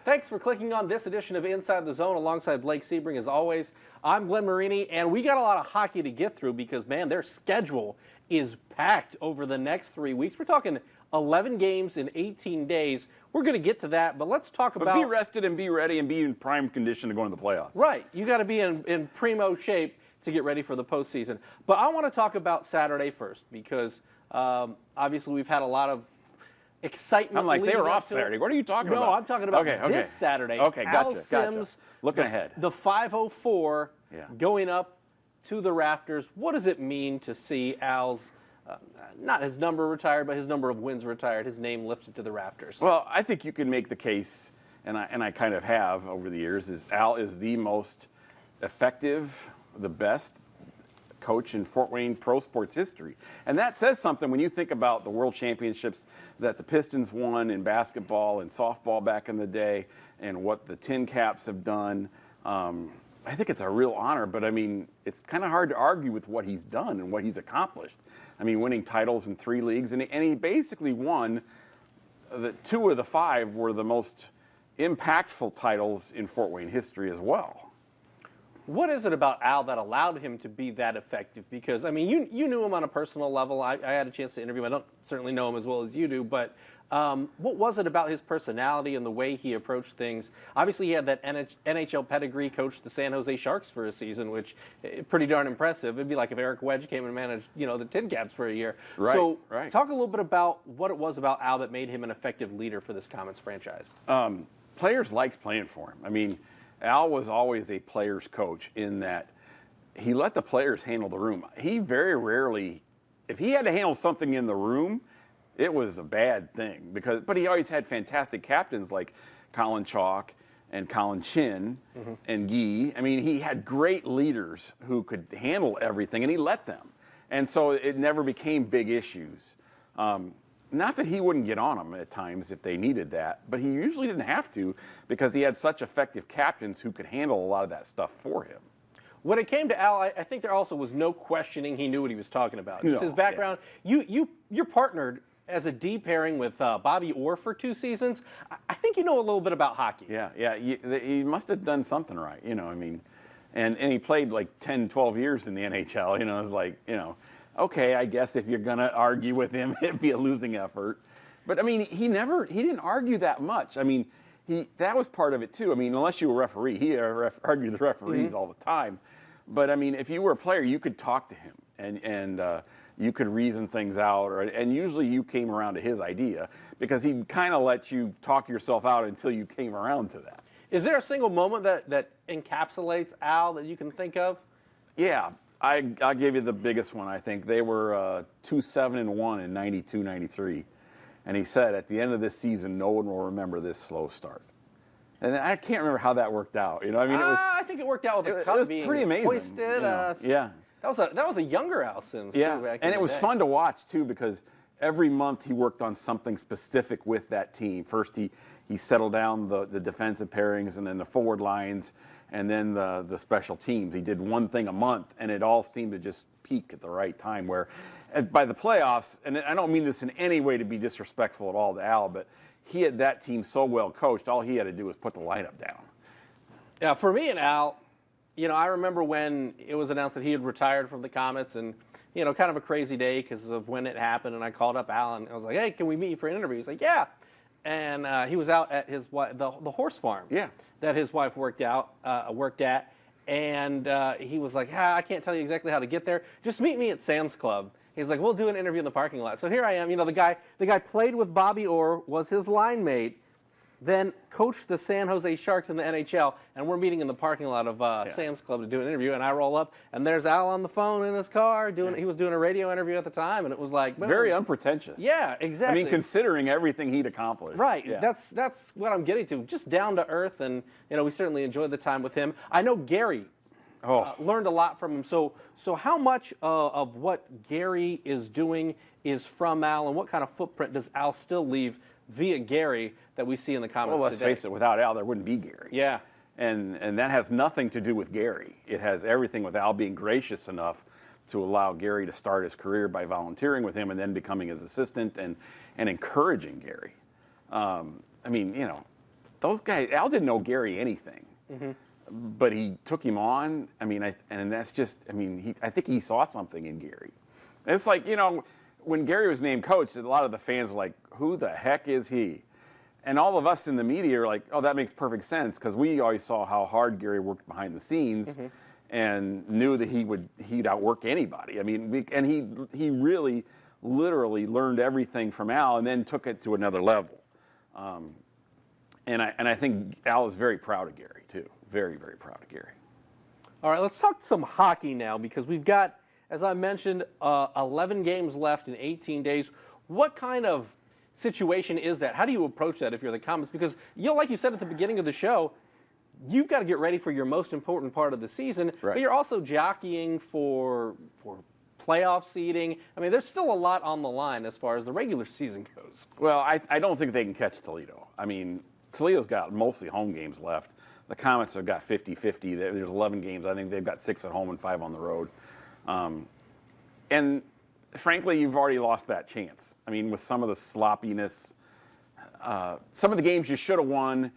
Thanks for clicking on this edition of Inside the Zone alongside Blake Sebring. As always, I'm Glenn Marini, and we got a lot of hockey to get through because, man, their schedule is packed over the next 3 weeks. We're talking 11 games in 18 days. We're going to get to that, but let's talk about... But be rested and be ready and be in prime condition to go into the playoffs. Right. You got to be in primo shape to get ready for the postseason. But I want to talk about Saturday first because obviously we've had a lot of excitement. I'm like, they were off Saturday. What are you talking about? No, I'm talking about this Saturday. Okay, Al Sims, looking ahead. The 504 going up to the rafters. What does it mean to see Al's, not his number retired, but his number of wins retired, his name lifted to the rafters? Well, I think you can make the case, and I kind of have over the years, is Al is the most effective, the best coach in Fort Wayne pro sports history. And that says something when you think about the world championships that the Pistons won in basketball and softball back in the day and what the Tin Caps have done. I think it's a real honor, but I mean, it's kind of hard to argue with what he's done and what he's accomplished. I mean, winning titles in 3 leagues, and he basically won the 2 of the 5 were the most impactful titles in Fort Wayne history as well. What is it about Al that allowed him to be that effective? Because, I mean, you knew him on a personal level. I had a chance to interview him. I don't certainly know him as well as you do, but what was it about his personality and the way he approached things? Obviously, he had that NHL pedigree, coached the San Jose Sharks for a season, which is pretty darn impressive. It'd be like if Eric Wedge came and managed, the Tin Caps for a year. Right, so right. Talk a little bit about what it was about Al that made him an effective leader for this Komets franchise. Players liked playing for him. I mean, Al was always a player's coach in that he let the players handle the room. He very rarely, if he had to handle something in the room, it was a bad thing. But he always had fantastic captains like Colin Chalk and Colin Chin and Guy. I mean, he had great leaders who could handle everything, and he let them. And so it never became big issues. Not that he wouldn't get on them at times if they needed that, but he usually didn't have to because he had such effective captains who could handle a lot of that stuff for him. When it came to Al, I think there also was no questioning he knew what he was talking about. Just his background. Yeah. You're partnered as a D pairing with Bobby Orr for 2 seasons. I think you know a little bit about hockey. Yeah. He must have done something right, I mean. And he played like 10, 12 years in the NHL, it was like, okay, I guess if you're going to argue with him, it'd be a losing effort. But, I mean, he didn't argue that much. I mean, that was part of it, too. I mean, unless you were a referee, he argued the referees all the time. But, I mean, if you were a player, you could talk to him, and you could reason things out. And usually you came around to his idea because he'd kind of let you talk yourself out until you came around to that. Is there a single moment that encapsulates Al that you can think of? Yeah. I'll give you the biggest one, I think. They were 2-7-1 in 92-93. And he said, at the end of this season, no one will remember this slow start. And I can't remember how that worked out. I mean, I think it worked out with the cup being pretty amazing, hoisted. Yeah. That was a younger Al Sims, too, back and in it was the day. fun to watch, too, because every month he worked on something specific with that team. First, he settled down the defensive pairings and then the forward lines and then the special teams. He did one thing a month, and it all seemed to just peak at the right time where by the playoffs, and I don't mean this in any way to be disrespectful at all to Al, but he had that team so well coached, all he had to do was put the lineup down. Yeah, for me and Al, I remember when it was announced that he had retired from the Komets and, kind of a crazy day because of when it happened, and I called up Al and I was like, hey, can we meet you for an interview? He's like, yeah. And he was out at his the horse farm that his wife worked at, and he was like, I can't tell you exactly how to get there. Just meet me at Sam's Club. He's like, we'll do an interview in the parking lot. So here I am. The guy played with Bobby Orr, was his line mate, then coached the San Jose Sharks in the NHL, and we're meeting in the parking lot of Sam's Club to do an interview, and I roll up, and there's Al on the phone in his car. He was doing a radio interview at the time, and it was like... Very unpretentious. Yeah, exactly. I mean, considering everything he'd accomplished. Right. Yeah. That's what I'm getting to. Just down to earth, and, we certainly enjoyed the time with him. I know Gary learned a lot from him. So how much of what Gary is doing is from Al, and what kind of footprint does Al still leave via Gary that we see in the Komets Well, let's today? face it, without Al, there wouldn't be Gary. Yeah. And that has nothing to do with Gary. It has everything with Al being gracious enough to allow Gary to start his career by volunteering with him and then becoming his assistant and encouraging Gary. I mean, those guys, Al didn't know Gary anything, but he took him on. I mean, and that's just, I mean, I think he saw something in Gary. And it's like, when Gary was named coach, a lot of the fans were like, who the heck is he? And all of us in the media are like, oh, that makes perfect sense, because we always saw how hard Gary worked behind the scenes and knew that he'd outwork anybody. I mean, and he really, literally learned everything from Al and then took it to another level. And I think Al is very proud of Gary, too. Very, very proud of Gary. All right, let's talk some hockey now, because we've got, as I mentioned, 11 games left in 18 days. What kind of situation is that? How do you approach that if you're the Komets? Because, like you said at the beginning of the show, you've got to get ready for your most important part of the season, right. But you're also jockeying for playoff seeding. I mean, there's still a lot on the line as far as the regular season goes. Well, I don't think they can catch Toledo. I mean, Toledo's got mostly home games left. The Komets have got 50-50. There's 11 games. I think they've got 6 at home and 5 on the road. And frankly, you've already lost that chance. I mean, with some of the sloppiness, some of the games you should have won,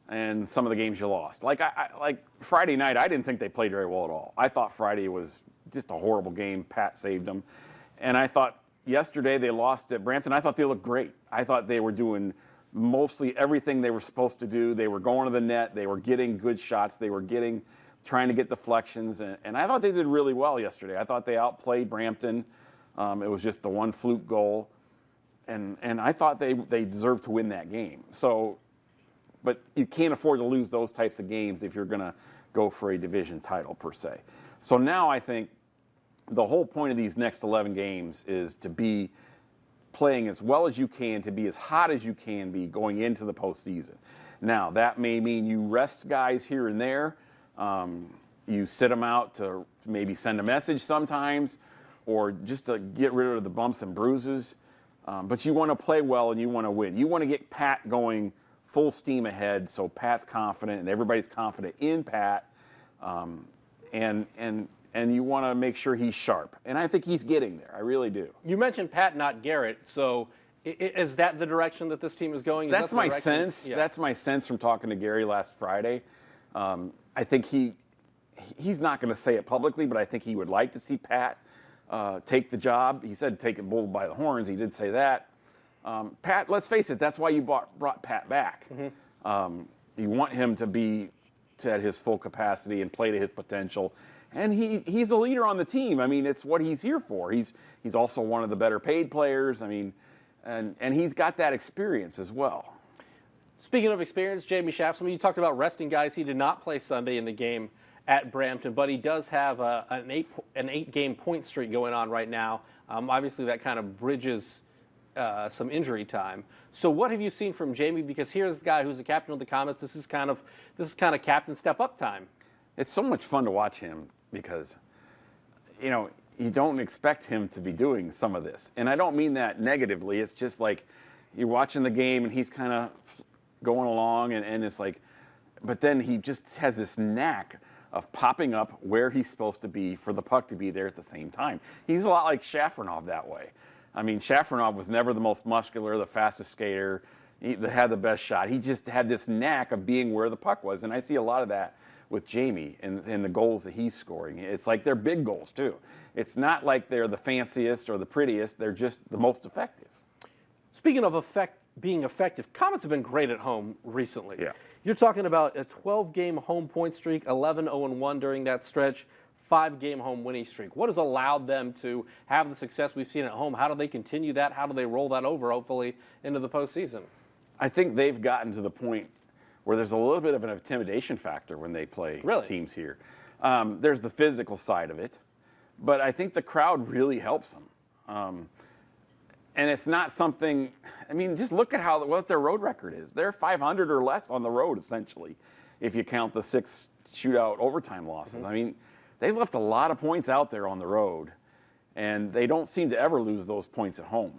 and some of the games you lost. Like Friday night, I didn't think they played very well at all. I thought Friday was just a horrible game. Pat saved them. And I thought yesterday they lost at Brampton. I thought they looked great. I thought they were doing mostly everything they were supposed to do. They were going to the net. They were getting good shots. They were trying to get deflections. And I thought they did really well yesterday. I thought they outplayed Brampton. It was just the one fluke goal. And I thought they deserved to win that game. So, but you can't afford to lose those types of games if you're going to go for a division title per se. So now I think the whole point of these next 11 games is to be playing as well as you can, to be as hot as you can be going into the postseason. Now, that may mean you rest guys here and there. You sit them out to maybe send a message sometimes, or just to get rid of the bumps and bruises. But you want to play well and you want to win. You want to get Pat going full steam ahead, so Pat's confident and everybody's confident in Pat. And you want to make sure he's sharp. And I think he's getting there. I really do. You mentioned Pat, not Garrett. So is that the direction that this team is going? That's my sense. Yeah. That's my sense from talking to Gary last Friday. I think he's not going to say it publicly, but I think he would like to see Pat take the job. He said take it bull by the horns. He did say that. Pat, let's face it, that's why you brought Pat back. You want him to be at his full capacity and play to his potential. And he's a leader on the team. I mean, it's what he's here for. He's also one of the better paid players. I mean, and he's got that experience as well. Speaking of experience, Jamie Shaftsman, you talked about resting guys. He did not play Sunday in the game at Brampton, but he does have an 8-game point streak going on right now. Obviously, that kind of bridges some injury time. So what have you seen from Jamie? Because here's the guy who's the captain of the Komets. This is kind of captain step up time. It's so much fun to watch him because, you don't expect him to be doing some of this. And I don't mean that negatively. It's just like you're watching the game and he's kind of going along and it's like, but then he just has this knack of popping up where he's supposed to be for the puck to be there at the same time. He's a lot like Shafronov that way. I mean, Shafronov was never the most muscular, the fastest skater, he had the best shot. He just had this knack of being where the puck was. And I see a lot of that with Jamie and the goals that he's scoring. It's like they're big goals, too. It's not like they're the fanciest or the prettiest. They're just the most effective. Speaking of being effective, Komets have been great at home recently. Yeah. You're talking about a 12-game home point streak, 11-0-1 during that stretch, 5-game home winning streak. What has allowed them to have the success we've seen at home? How do they continue that? How do they roll that over, hopefully, into the postseason? I think they've gotten to the point where there's a little bit of an intimidation factor when they play teams here. There's the physical side of it, but I think the crowd really helps them. And it's not something, I mean, just look at what their road record is. They're 500 or less on the road, essentially, if you count the 6 shootout overtime losses. I mean, they've left a lot of points out there on the road, and they don't seem to ever lose those points at home.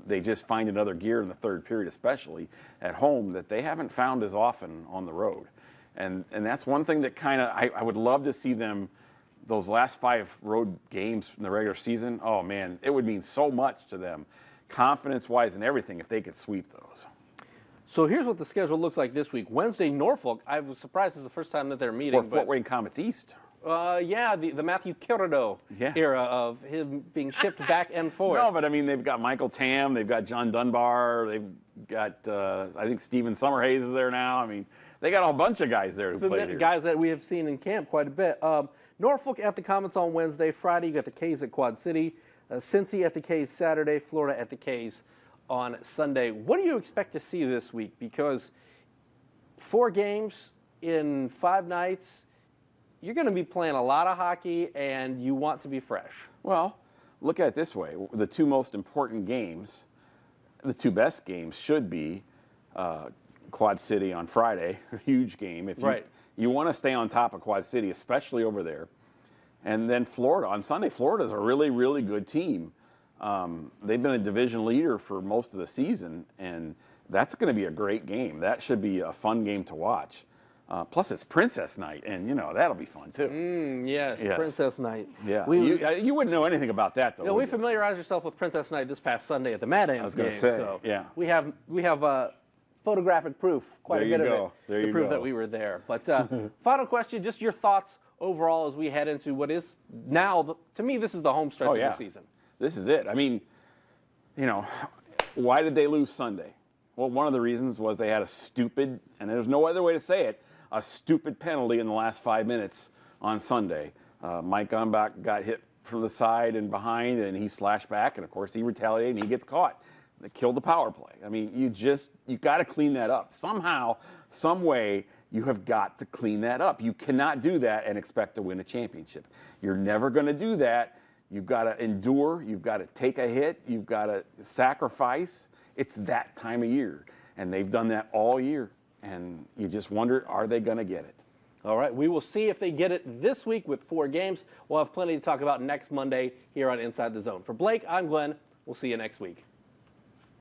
They just find another gear in the third period, especially at home, that they haven't found as often on the road. And that's one thing that kind of, I would love to see them, those last 5 road games in the regular season, oh man, it would mean so much to them, confidence-wise and everything, if they could sweep those. So here's what the schedule looks like this week. Wednesday, Norfolk. I was surprised this is the first time that they're meeting. Or Fort Wayne Komets East. Yeah, the Matthew Kirado era of him being shipped back and forth. No, but I mean, they've got Michael Tam, they've got John Dunbar, they've got, I think Stephen Summerhays is there now. I mean, they got a bunch of guys there who played here. Guys that we have seen in camp quite a bit. Norfolk at the Komets on Wednesday. Friday, you got the K's at Quad City. Cincy at the K's Saturday. Florida at the K's on Sunday. What do you expect to see this week? Because 4 games in 5 nights, you're going to be playing a lot of hockey, and you want to be fresh. Well, look at it this way. The 2 most important games, the 2 best games should be Quad City on Friday, a huge game. If you want to stay on top of Quad City, especially over there. And then Florida on Sunday. Florida's a really, really good team. They've been a division leader for most of the season, and that's going to be a great game. That should be a fun game to watch. Plus, it's Princess Night, and, that'll be fun, too. Yes, Princess Night. Yeah. You wouldn't know anything about that, though. We familiarized ourselves with Princess Night this past Sunday at the Mad Ants game. So we have photographic proof, quite a bit of it, to prove that we were there. But final question, just your thoughts overall as we head into what is now, to me, this is the home stretch of the season. This is it. I mean, why did they lose Sunday? Well, one of the reasons was they had a stupid, and there's no other way to say it, a stupid penalty in the last 5 minutes on Sunday. Mike Umbach got hit from the side and behind, and he slashed back, and of course he retaliated, and he gets caught. They killed the power play. I mean, you got to clean that up. Somehow, some way, you have got to clean that up. You cannot do that and expect to win a championship. You're never going to do that. You've got to endure. You've got to take a hit. You've got to sacrifice. It's that time of year, and they've done that all year, and you just wonder, are they going to get it? All right, we will see if they get it this week with 4 games. We'll have plenty to talk about next Monday here on Inside the Zone. For Blake, I'm Glenn. We'll see you next week.